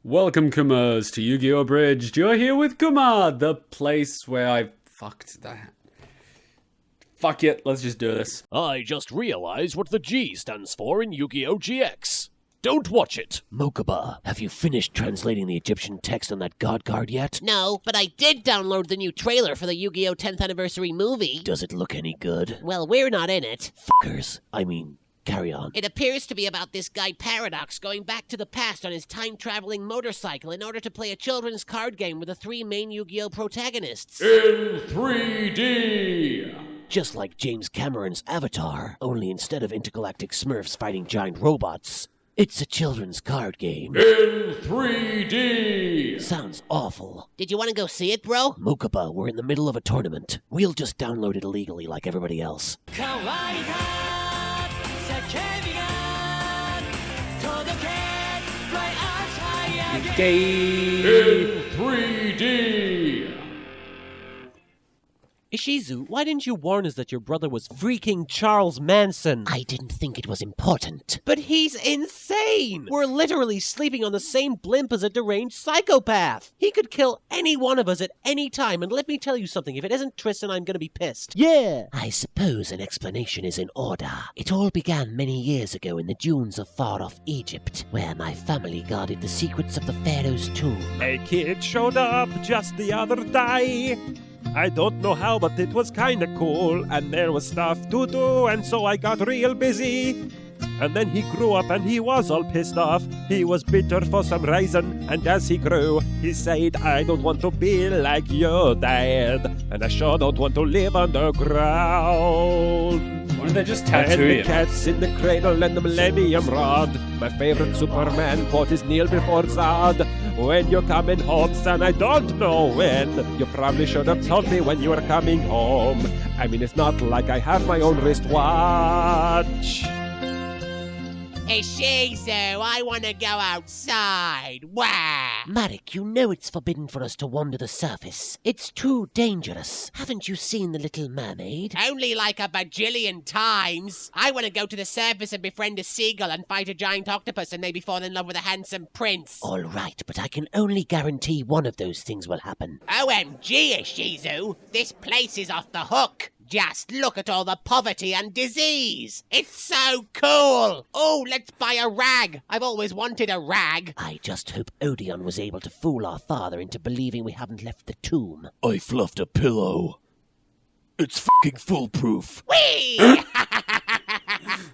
Welcome, Kumas, to Yugioh Abridged. You're here with Kuma, the place where I fucked that. Fuck it, let's just do this. I just realized what the G stands for in Yu-Gi-Oh! GX. Don't watch it. Mokuba, have you finished translating the Egyptian text on that god card yet? No, but I did download the new trailer for the Yu-Gi-Oh! 10th anniversary movie. Does it look any good? Well, we're not in it. Fuckers. Carry on. It appears to be about this guy Paradox going back to the past on his time-traveling motorcycle in order to play a children's card game with the three main Yu-Gi-Oh! Protagonists. In 3D! Just like James Cameron's Avatar, only instead of intergalactic smurfs fighting giant robots, it's a children's card game. In 3D! Sounds awful. Did you want to go see it, bro? Mokuba, we're in the middle of a tournament. We'll just download it illegally like everybody else. In 3D! Ishizu, why didn't you warn us that your brother was freaking Charles Manson? I didn't think it was important. But he's insane! We're literally sleeping on the same blimp as a deranged psychopath! He could kill any one of us at any time, and let me tell you something, if it isn't Tristan, I'm gonna be pissed. Yeah! I suppose an explanation is in order. It all began many years ago in the dunes of far-off Egypt, where my family guarded the secrets of the pharaoh's tomb. A kid showed up just the other day. I don't know how, but it was kinda cool, and there was stuff to do, and so I got real busy. And then he grew up and he was all pissed off. He was bitter for some reason, and as he grew, he said, I don't want to be like your dad, and I sure don't want to live underground. Why don't they just And tattoo the you? cats in the cradle and the millennium rod. My favorite Superman quote is kneel before Zod. When you're coming home, son, I don't know when. You probably should have told me when you were coming home. I mean, it's not like I have my own wristwatch. Ishizu, I want to go outside. Wah! Marik, you know it's forbidden for us to wander the surface. It's too dangerous. Haven't you seen The Little Mermaid? Only like a bajillion times. I want to go to the surface and befriend a seagull and fight a giant octopus and maybe fall in love with a handsome prince. All right, but I can only guarantee one of those things will happen. OMG, Ishizu, this place is off the hook. Just look at all the poverty and disease. It's so cool. Oh, let's buy a rag. I've always wanted a rag. I just hope Odeon was able to fool our father into believing we haven't left the tomb. I fluffed a pillow. It's fucking foolproof. Whee!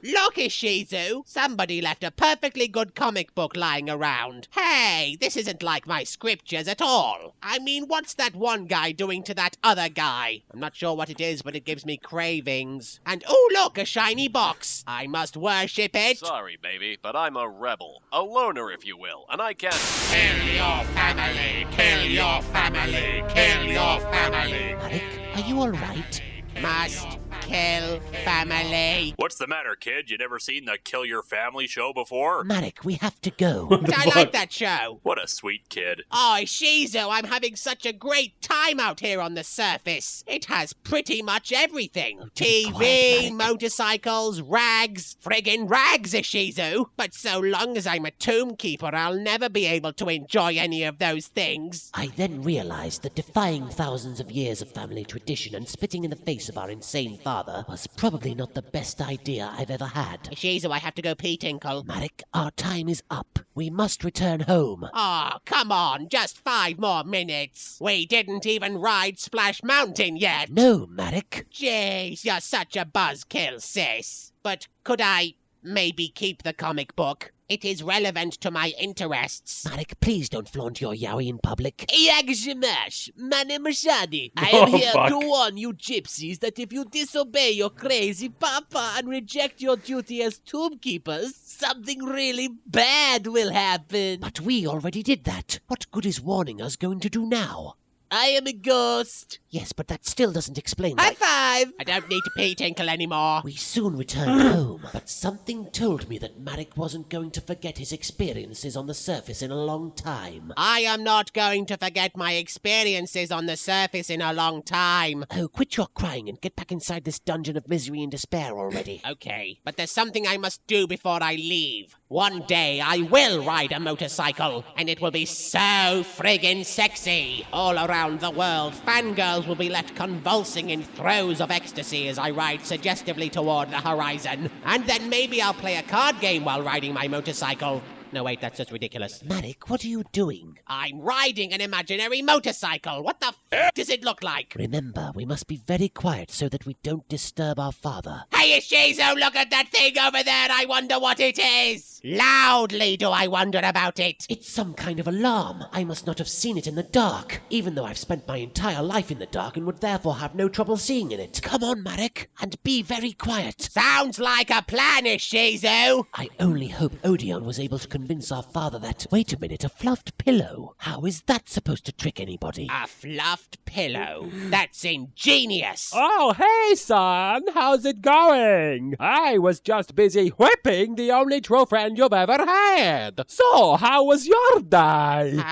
Look, Ishizu, somebody left a perfectly good comic book lying around. Hey, this isn't like my scriptures at all. I mean, what's that one guy doing to that other guy? I'm not sure what it is, but it gives me cravings. And oh, look, a shiny box. I must worship it. Sorry, baby, but I'm a rebel. A loner, if you will, and I can't... Kill your family, kill your family, kill your family. Marik, are you all right? Must kill family. What's the matter, kid? You never seen the Kill Your Family show before? Marik, we have to go. the I fuck? like that show. What a sweet kid. Oh, Ishizu, I'm having such a great time out here on the surface. It has pretty much everything. TV, quiet, Marik. motorcycles, rags. Friggin' rags, Ishizu. But so long as I'm a tomb keeper, I'll never be able to enjoy any of those things. I then realized that defying thousands of years of family tradition and spitting in the face of our insane father was probably not the best idea I've ever had. Ishizu, I have to go pee, Tinkle. Marik, our time is up. We must return home. Oh, come on, just 5 more minutes. We didn't even ride Splash Mountain yet. No, Marik. Jeez, you're such a buzzkill, sis. But could I maybe keep the comic book? It is relevant to my interests. Marik, please don't flaunt your yaoi in public. Yagshamash, Mane Mashadi. I am here fuck. to warn you gypsies that if you disobey your crazy papa and reject your duty as tomb keepers, something really bad will happen. But we already did that. What good is warning us going to do now? I am a ghost. Yes, but that still doesn't explain High five! I don't need to pee Tinkle anymore. We soon returned home, but something told me that Marik wasn't going to forget his experiences on the surface in a long time. I am not going to forget my experiences on the surface in a long time. Oh, quit your crying and get back inside this dungeon of misery and despair already. Okay, but there's something I must do before I leave. One day I will ride a motorcycle, and it will be so friggin' sexy. All around the world, fangirls will be left convulsing in throes of ecstasy as I ride suggestively toward the horizon. And then maybe I'll play a card game while riding my motorcycle. No, wait, that's just ridiculous. Marik, what are you doing? I'm riding an imaginary motorcycle. What the f does it look like? Remember, we must be very quiet so that we don't disturb our father. Hey, Ishizu, look at that thing over there. I wonder what it is. Loudly do I wonder about it. It's some kind of alarm. I must not have seen it in the dark, even though I've spent my entire life in the dark and would therefore have no trouble seeing in it. Come on, Marik, and be very quiet. Sounds like a plan, Ishizu. I only hope Odeon was able to convince our father that... Wait a minute, a fluffed pillow? How is that supposed to trick anybody? A fluffed pillow. That's ingenious. Oh, hey, son, how's it going? I was just busy whipping the only true friend you've ever had. So, how was your day?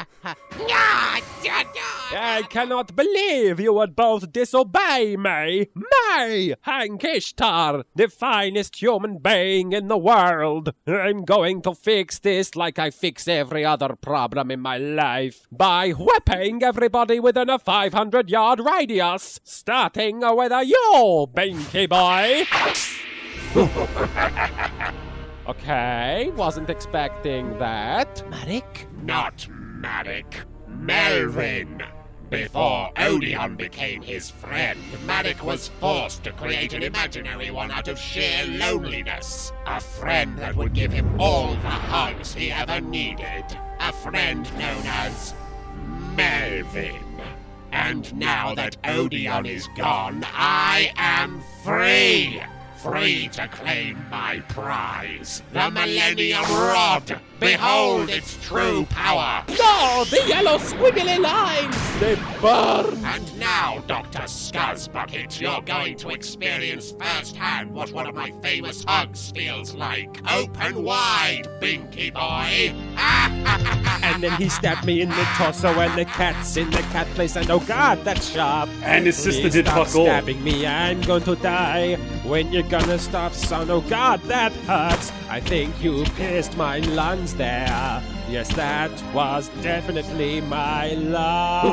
I cannot believe you would both disobey me. Me, Hank Ishtar, the finest human being in the world. I'm going to fix this like I fix every other problem in my life by whipping everybody within a 500-yard radius, starting with you, Binky boy. Okay, wasn't expecting that. Marik? Not Marik, Melvin. Before Odeon became his friend, Marik was forced to create an imaginary one out of sheer loneliness. A friend that would give him all the hugs he ever needed. A friend known as Melvin. And now that Odeon is gone, I am free! Free to claim my prize, the Millennium Rod! Behold its true power! No, the yellow squiggly lines, they burn! And now, Dr. Scuzzbucket, you're going to experience firsthand what one of my famous hugs feels like. Open wide, Binky boy! And then he stabbed me in the torso and the cat's in the cat place and oh god, that's sharp. And his sister Please did stop fuck all. stabbing me, I'm going to die. When you're gonna stop, son? Oh god, that hurts. I think you pierced my lungs there. Yes, that was definitely my lung.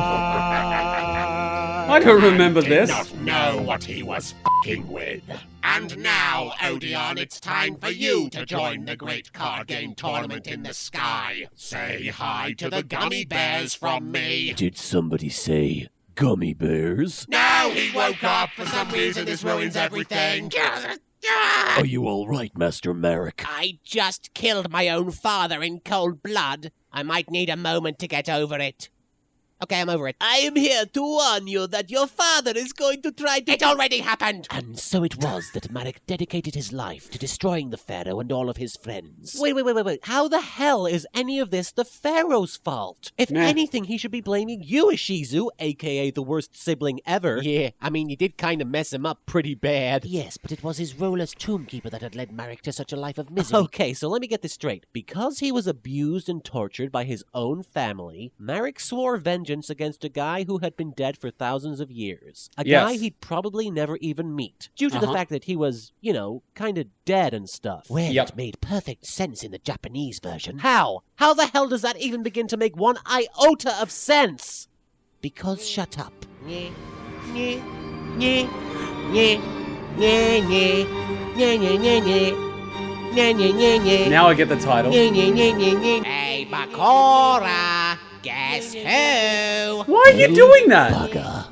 I don't remember Did this. not know what he was f***ing with. And now, Odeon, it's time for you to join the great card game tournament in the sky. Say hi to the gummy bears from me. Did somebody say gummy bears? No, he woke up. For some reason, this ruins everything. Are you alright, Master Marik? I just killed my own father in cold blood. I might need a moment to get over it. Okay, I'm over it. I am here to warn you that your father is going to try to... It already happened! And so it was that Marik dedicated his life to destroying the Pharaoh and all of his friends. Wait. How the hell is any of this the Pharaoh's fault? If Nah. anything, he should be blaming you, Ishizu, aka the worst sibling ever. Yeah, I mean, you did kind of mess him up pretty bad. Yes, but it was his role as tombkeeper that had led Marik to such a life of misery. Okay, so let me get this straight. Because he was abused and tortured by his own family, Marik swore vengeance against a guy who had been dead for thousands of years. A Yes. guy he'd probably never even meet, due to the fact that he was, kind of dead and stuff. Well, Yep. it made perfect sense in the Japanese version. How? How the hell does that even begin to make one iota of sense? Because shut up. Now I get the title. Hey, Bakura! Guess who? Why are you doing that? Bugger.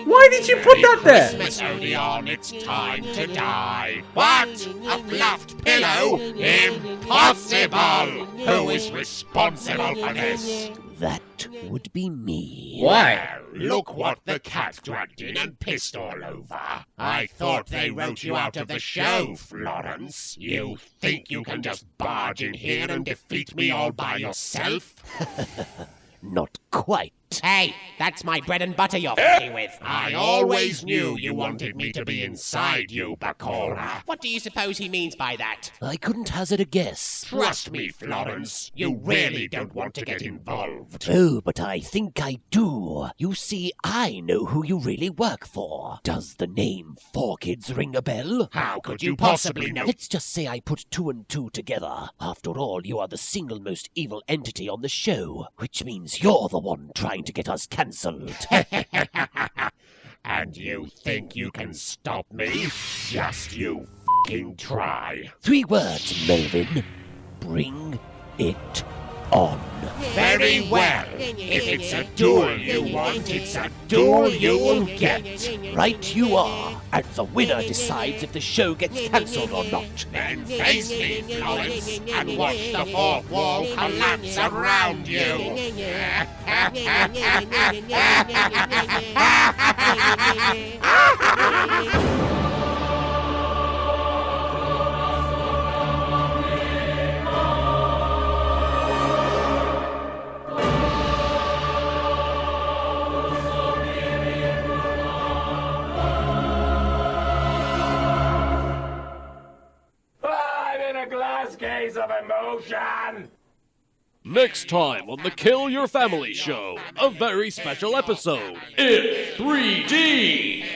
Why did you put that there? Christmas, Odeon, it's time to die. What? A fluffed pillow? Impossible! Who is responsible for this? That would be me. Why? Look what the cat dragged in and pissed all over. I thought they wrote you out of the show, Florence. You think you can just barge in here and defeat me all by yourself? Not quite Hey, that's my bread and butter you're fucking with. I always knew you wanted me to be inside you, Bakura. What do you suppose he means by that? I couldn't hazard a guess. Trust me, Florence, you really don't want to get involved. Oh, but I think I do. You see, I know who you really work for. Does the name 4Kids ring a bell? How could you possibly know? Let's just say I put 2 and 2 together. After all, you are the single most evil entity on the show, which means you're the one trying to get us cancelled. And you think you can stop me? Just you f***ing try. 3 words, Melvin. Bring it on. Very well. If it's a duel you want, it's a duel you will get. Right you are. And the winner decides if the show gets cancelled or not. Then face me, Florence, and watch the fourth wall collapse around you. I'm in a glass case of emotion. Next time on the Kill Your Family Show, a very special episode in 3D.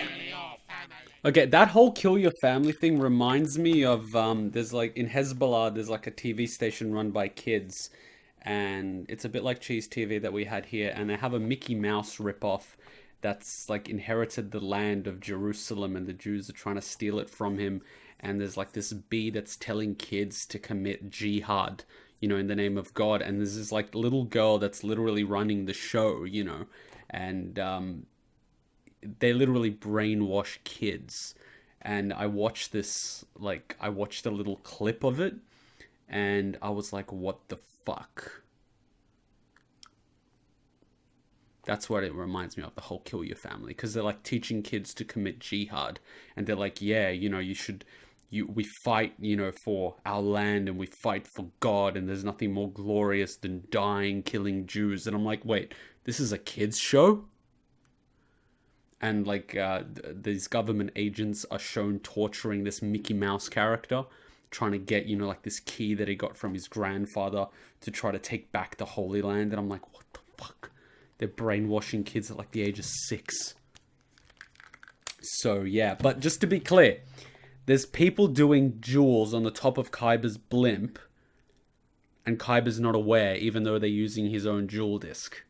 Okay, that whole kill your family thing reminds me of, there's like, in Hezbollah, there's like a TV station run by kids, and it's a bit like Cheese TV that we had here, and they have a Mickey Mouse ripoff that's like inherited the land of Jerusalem, and the Jews are trying to steal it from him, and there's like this bee that's telling kids to commit jihad, you know, in the name of God, and there's this like little girl that's literally running the show, you know, and they literally brainwash kids. And I watched this, like, I watched a little clip of it, and I was like, what the fuck? That's what it reminds me of, the whole kill your family, because they're like teaching kids to commit jihad, and they're like, yeah, you know, we fight, you know, for our land, and we fight for God, and there's nothing more glorious than dying, killing Jews. And I'm like, wait, this is a kids show? And like these government agents are shown torturing this Mickey Mouse character, trying to get, you know, like this key that he got from his grandfather to try to take back the Holy Land. And I'm like, what the fuck? They're brainwashing kids at like the age of 6. So yeah, but just to be clear, there's people doing duels on the top of Kaiba's blimp, and Kaiba's not aware, even though they're using his own jewel disc.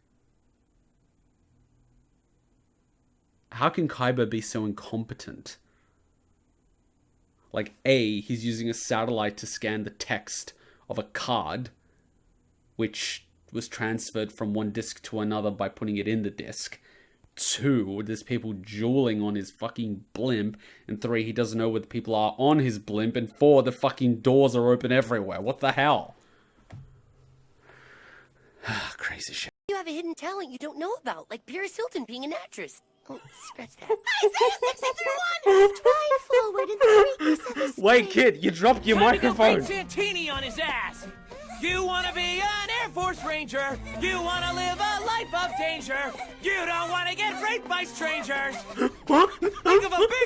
How can Kaiba be so incompetent? Like, A, he's using a satellite to scan the text of a card, which was transferred from one disc to another by putting it in the disc. 2, there's people dueling on his fucking blimp. And 3, he doesn't know where the people are on his blimp. And 4, the fucking doors are open everywhere. What the hell? Crazy shit. You have a hidden talent you don't know about, like Paris Hilton being an actress. Oh, scratch that. Wait, kid, you dropped your microphone. Santini on his ass. You want to be an Air Force Ranger. You want to live a life of danger. You don't want to get raped by strangers. Think of a big